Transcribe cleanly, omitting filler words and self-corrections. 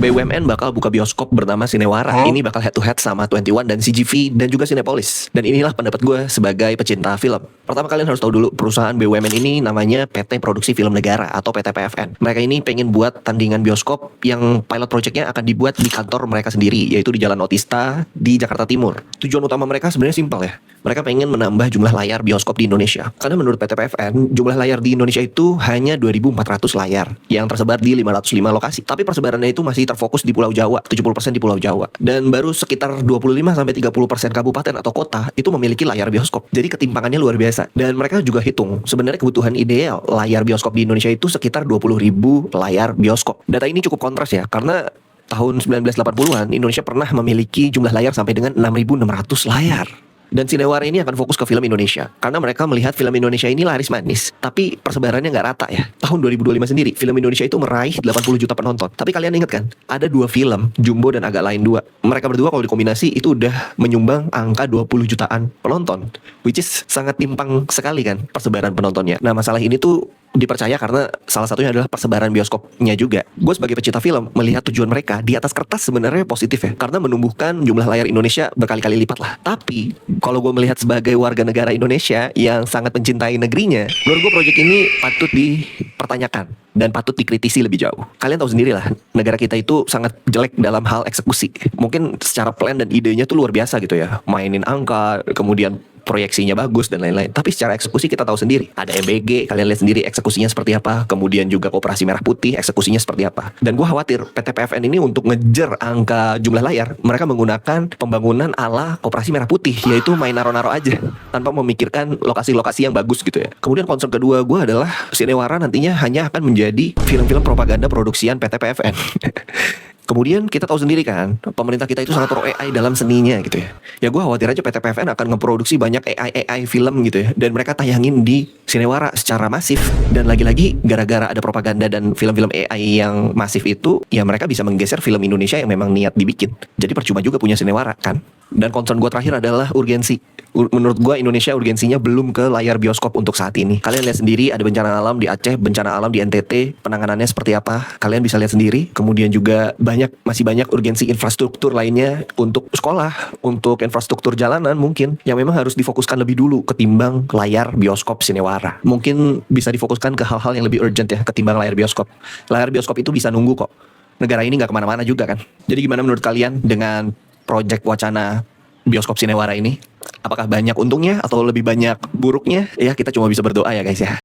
BUMN bakal buka bioskop bernama Cinewara. Ini bakal head to head sama 21 dan CGV dan juga Cinepolis. Dan inilah pendapat gue sebagai pecinta film. Pertama, kalian harus tahu dulu perusahaan BUMN ini namanya PT Produksi Film Negara atau PT PFN. Mereka ini pengen buat tandingan bioskop yang pilot projectnya akan dibuat di kantor mereka sendiri, yaitu di Jalan Otista di Jakarta Timur. Tujuan utama mereka sebenarnya simpel ya. Mereka pengen menambah jumlah layar bioskop di Indonesia. Karena menurut PT PFN, jumlah layar di Indonesia itu hanya 2.400 layar yang tersebar di 505 lokasi. Tapi persebarannya itu masih terfokus di Pulau Jawa, 70% di Pulau Jawa. Dan baru sekitar 25-30% kabupaten atau kota itu memiliki layar bioskop. Jadi ketimpangannya luar biasa. Dan mereka juga hitung, sebenarnya kebutuhan ideal layar bioskop di Indonesia itu sekitar 20.000 layar bioskop. Data ini cukup kontras ya, karena tahun 1980-an Indonesia pernah memiliki jumlah layar sampai dengan 6.600 layar. Dan Cinewara ini akan fokus ke film Indonesia karena mereka melihat film Indonesia ini laris manis, tapi persebarannya nggak rata ya. Tahun 2025 sendiri film Indonesia itu meraih 80 juta penonton. Tapi kalian ingat kan, ada dua film, Jumbo dan Agak Lain 2. Mereka berdua kalau dikombinasi itu udah menyumbang angka 20 jutaan penonton, which is sangat timpang sekali kan persebaran penontonnya. Nah, masalah ini tuh dipercaya karena salah satunya adalah persebaran bioskopnya juga. Gue sebagai pecinta film melihat tujuan mereka di atas kertas sebenarnya positif ya, karena menumbuhkan jumlah layar Indonesia berkali-kali lipat lah. Tapi kalau gue melihat sebagai warga negara Indonesia yang sangat mencintai negerinya, menurut gue proyek ini patut dipertanyakan dan patut dikritisi lebih jauh. Kalian tahu sendiri lah, negara kita itu sangat jelek dalam hal eksekusi. Mungkin secara plan dan idenya tuh luar biasa gitu ya, mainin angka, kemudian proyeksinya bagus dan lain-lain. Tapi secara eksekusi kita tahu sendiri. Ada MBG, kalian lihat sendiri eksekusinya seperti apa. Kemudian juga Koperasi Merah Putih, eksekusinya seperti apa. Dan gue khawatir PT PFN ini untuk ngejar angka jumlah layar, mereka menggunakan pembangunan ala Koperasi Merah Putih, yaitu main naro-naro aja tanpa memikirkan lokasi-lokasi yang bagus gitu ya. Kemudian concern kedua gue adalah Cinewara nantinya hanya akan menjadi film-film propaganda produksian PT PFN. Kemudian kita tahu sendiri kan, pemerintah kita itu sangat pro AI dalam seninya gitu ya. Ya gue khawatir aja PT PFN akan ngeproduksi banyak AI film gitu ya, dan mereka tayangin di Cinewara secara masif. Dan lagi-lagi gara-gara ada propaganda dan film-film AI yang masif itu, ya mereka bisa menggeser film Indonesia yang memang niat dibikin. Jadi percuma juga punya Cinewara kan. Dan concern gue terakhir adalah urgensi. Menurut gue Indonesia urgensinya belum ke layar bioskop untuk saat ini. Kalian lihat sendiri ada bencana alam di Aceh, bencana alam di NTT, penanganannya seperti apa, kalian bisa lihat sendiri. Kemudian juga masih banyak urgensi infrastruktur lainnya untuk sekolah, untuk infrastruktur jalanan mungkin, yang memang harus difokuskan lebih dulu ketimbang layar bioskop Cinewara. Mungkin bisa difokuskan ke hal-hal yang lebih urgent ya, ketimbang layar bioskop. Layar bioskop itu bisa nunggu kok. Negara ini gak kemana-mana juga kan. Jadi gimana menurut kalian dengan proyek wacana bioskop Cinewara ini? Apakah banyak untungnya atau lebih banyak buruknya? Ya kita cuma bisa berdoa ya guys ya.